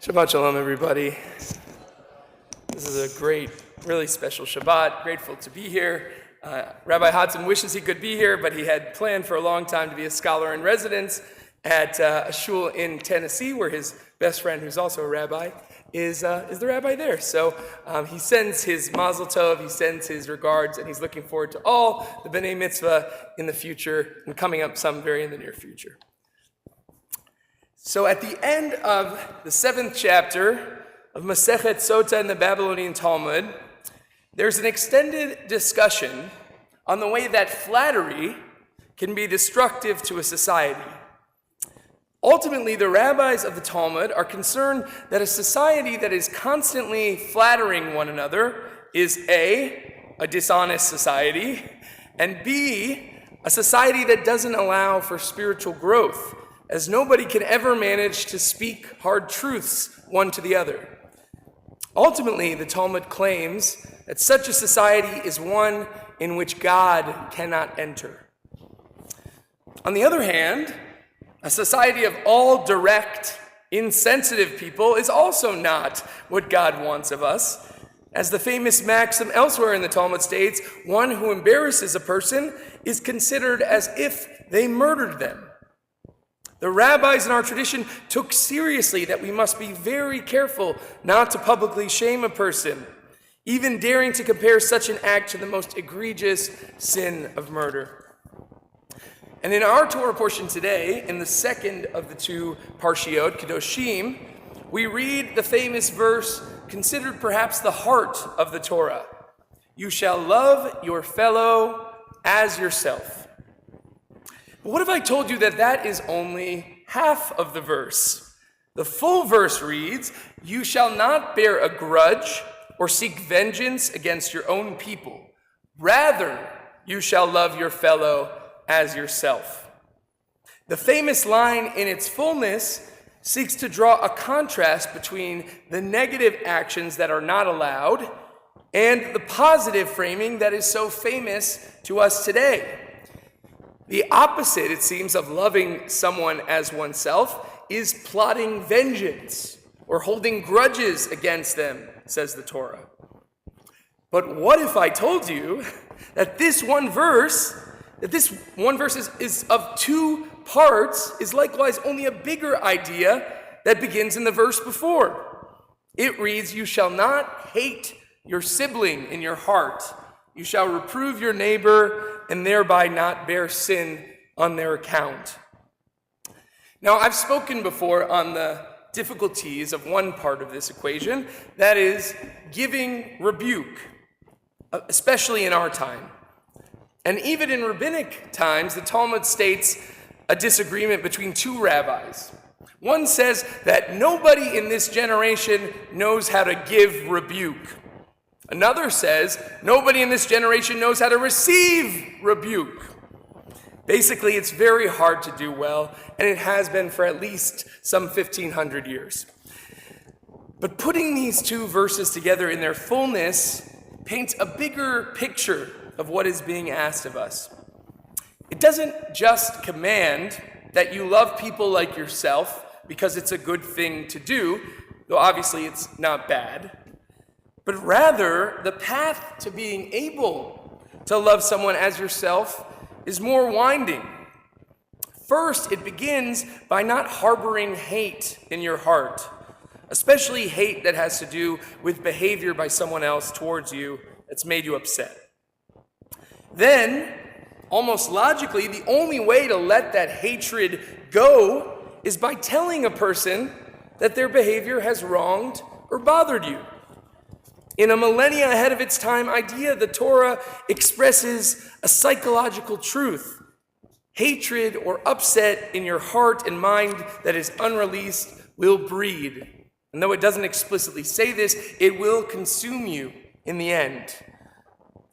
Shabbat Shalom, everybody. This is a great, really special Shabbat. Grateful to be here. Rabbi Hodson wishes he could be here, but he had planned for a long time to be a scholar in residence at a shul in Tennessee, where his best friend, who's also a rabbi, is the rabbi there. So he sends his mazel tov, he sends his regards, and he's looking forward to all the B'nai Mitzvah in the future, and coming up some very in the near future. So at the end of the 7th chapter of Masechet Sota in the Babylonian Talmud, there's an extended discussion on the way that flattery can be destructive to a society. Ultimately, the rabbis of the Talmud are concerned that a society that is constantly flattering one another is A, a dishonest society, and B, a society that doesn't allow for spiritual growth, as nobody can ever manage to speak hard truths one to the other. Ultimately, the Talmud claims that such a society is one in which God cannot enter. On the other hand, a society of all direct, insensitive people is also not what God wants of us. As the famous maxim elsewhere in the Talmud states, one who embarrasses a person is considered as if they murdered them. The rabbis in our tradition took seriously that we must be very careful not to publicly shame a person, even daring to compare such an act to the most egregious sin of murder. And in our Torah portion today, in the second of the two Parshiot, Kedoshim, we read the famous verse considered perhaps the heart of the Torah. You shall love your fellow as yourself. But what if I told you that that is only half of the verse? The full verse reads, you shall not bear a grudge or seek vengeance against your own people. Rather, you shall love your fellow as yourself. The famous line in its fullness seeks to draw a contrast between the negative actions that are not allowed and the positive framing that is so famous to us today. The opposite, it seems, of loving someone as oneself is plotting vengeance or holding grudges against them, says the Torah. But what if I told you that this one verse is of two parts, is likewise only a bigger idea that begins in the verse before? It reads, you shall not hate your sibling in your heart. You shall reprove your neighbor and thereby not bear sin on their account. Now, I've spoken before on the difficulties of one part of this equation, that is giving rebuke, especially in our time. And even in rabbinic times, the Talmud states a disagreement between two rabbis. One says that nobody in this generation knows how to give rebuke. Another says nobody in this generation knows how to receive rebuke. Basically, it's very hard to do well, and it has been for at least some 1,500 years. But putting these two verses together in their fullness paints a bigger picture of what is being asked of us. It doesn't just command that you love people like yourself because it's a good thing to do, though obviously it's not bad. But rather, the path to being able to love someone as yourself is more winding. First, it begins by not harboring hate in your heart, especially hate that has to do with behavior by someone else towards you that's made you upset. Then, almost logically, the only way to let that hatred go is by telling a person that their behavior has wronged or bothered you. In a millennia ahead of its time idea, the Torah expresses a psychological truth. Hatred or upset in your heart and mind that is unreleased will breed. And though it doesn't explicitly say this, it will consume you in the end.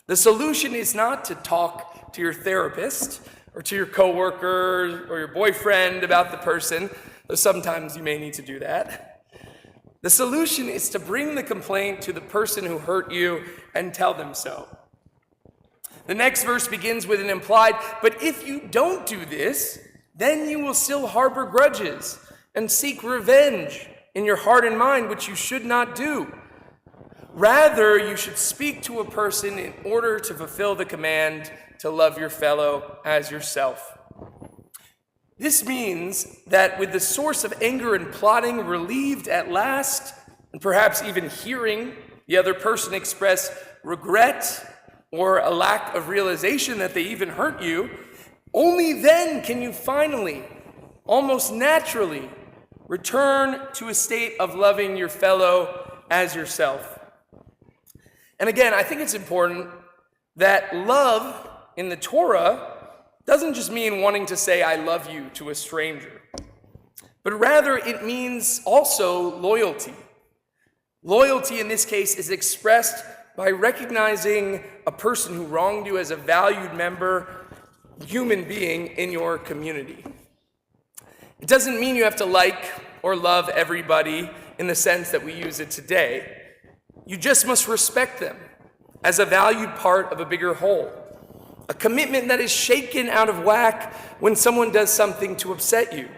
The solution is not to talk to your therapist or to your coworker or your boyfriend about the person, though sometimes you may need to do that. The solution is to bring the complaint to the person who hurt you and tell them so. The next verse begins with an implied, but if you don't do this, then you will still harbor grudges and seek revenge in your heart and mind, which you should not do. Rather, you should speak to a person in order to fulfill the command to love your fellow as yourself. This means that with the source of anger and plotting relieved at last, and perhaps even hearing the other person express regret or a lack of realization that they even hurt you, only then can you finally, almost naturally, return to a state of loving your fellow as yourself. And again, I think it's important that love in the Torah doesn't just mean wanting to say, I love you to a stranger, but rather it means also loyalty. Loyalty in this case is expressed by recognizing a person who wronged you as a valued member, human being in your community. It doesn't mean you have to like or love everybody in the sense that we use it today. You just must respect them as a valued part of a bigger whole. A commitment that is shaken out of whack when someone does something to upset you.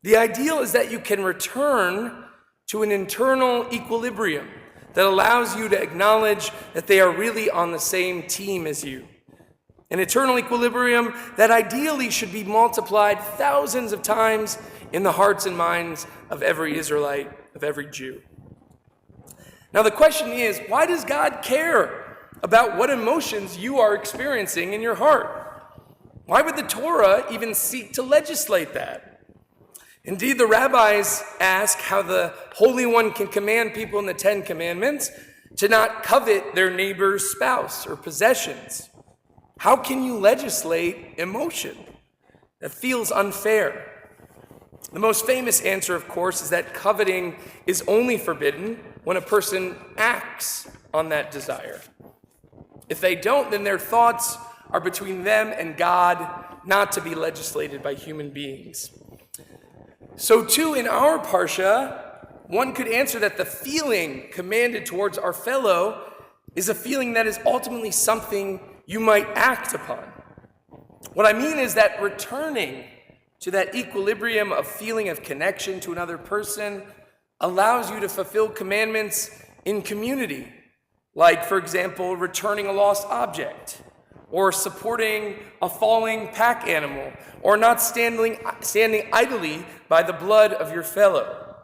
The ideal is that you can return to an internal equilibrium that allows you to acknowledge that they are really on the same team as you. An eternal equilibrium that ideally should be multiplied thousands of times in the hearts and minds of every Israelite, of every Jew. Now the question is, why does God care about what emotions you are experiencing in your heart? Why would the Torah even seek to legislate that? Indeed, the rabbis ask how the Holy One can command people in the Ten Commandments to not covet their neighbor's spouse or possessions. How can you legislate emotion that feels unfair? The most famous answer, of course, is that coveting is only forbidden when a person acts on that desire. If they don't, then their thoughts are between them and God, not to be legislated by human beings. So too, in our Parsha, one could answer that the feeling commanded towards our fellow is a feeling that is ultimately something you might act upon. What I mean is that returning to that equilibrium of feeling of connection to another person allows you to fulfill commandments in community, like, for example, returning a lost object, or supporting a falling pack animal, or not standing idly by the blood of your fellow.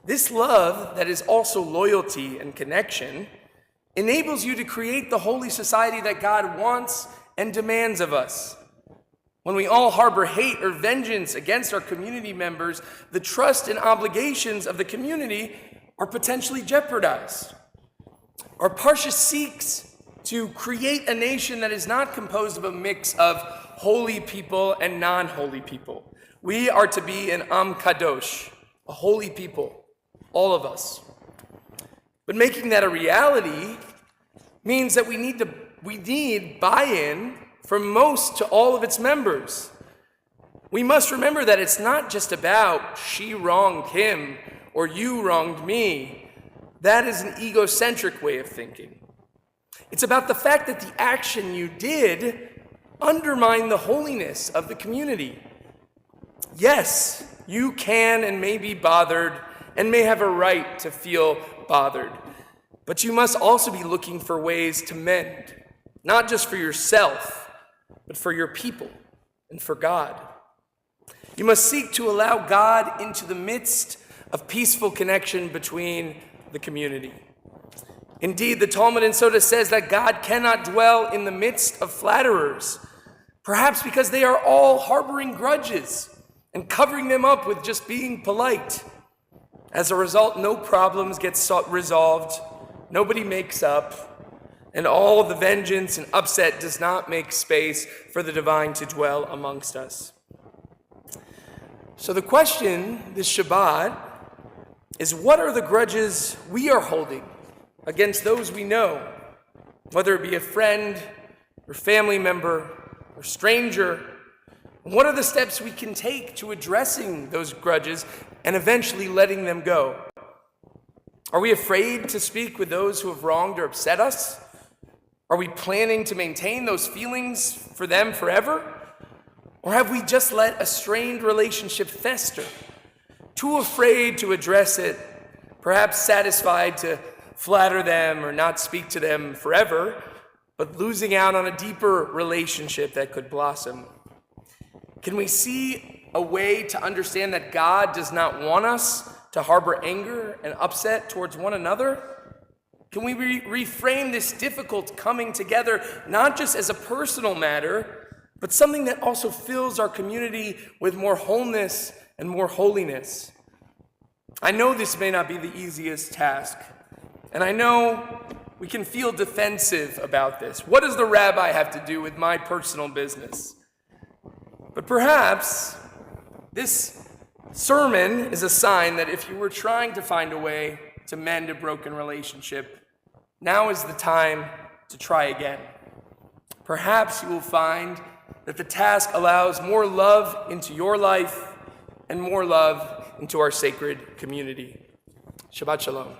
This love that is also loyalty and connection enables you to create the holy society that God wants and demands of us. When we all harbor hate or vengeance against our community members, the trust and obligations of the community are potentially jeopardized. Our Parsha seeks to create a nation that is not composed of a mix of holy people and non-holy people. We are to be an Am Kadosh, a holy people, all of us. But making that a reality means that we need buy-in from most to all of its members. We must remember that it's not just about she wronged him or you wronged me. That is an egocentric way of thinking. It's about the fact that the action you did undermined the holiness of the community. Yes, you can and may be bothered and may have a right to feel bothered. But you must also be looking for ways to mend, not just for yourself, but for your people and for God. You must seek to allow God into the midst of peaceful connection between the community. Indeed, the Talmud in Sota says that God cannot dwell in the midst of flatterers, perhaps because they are all harboring grudges and covering them up with just being polite. As a result, no problems get resolved, nobody makes up, and all the vengeance and upset does not make space for the divine to dwell amongst us. So the question this Shabbat is, what are the grudges we are holding against those we know, whether it be a friend or family member or stranger? And what are the steps we can take to addressing those grudges and eventually letting them go? Are we afraid to speak with those who have wronged or upset us? Are we planning to maintain those feelings for them forever? Or have we just let a strained relationship fester? too afraid to address it, perhaps satisfied to flatter them or not speak to them forever, but losing out on a deeper relationship that could blossom? Can we see a way to understand that God does not want us to harbor anger and upset towards one another? Can we reframe this difficult coming together not just as a personal matter, but something that also fills our community with more wholeness and more holiness? I know this may not be the easiest task, and I know we can feel defensive about this. What does the rabbi have to do with my personal business? But perhaps this sermon is a sign that if you were trying to find a way to mend a broken relationship, now is the time to try again. Perhaps you will find that the task allows more love into your life and more love into our sacred community. Shabbat Shalom.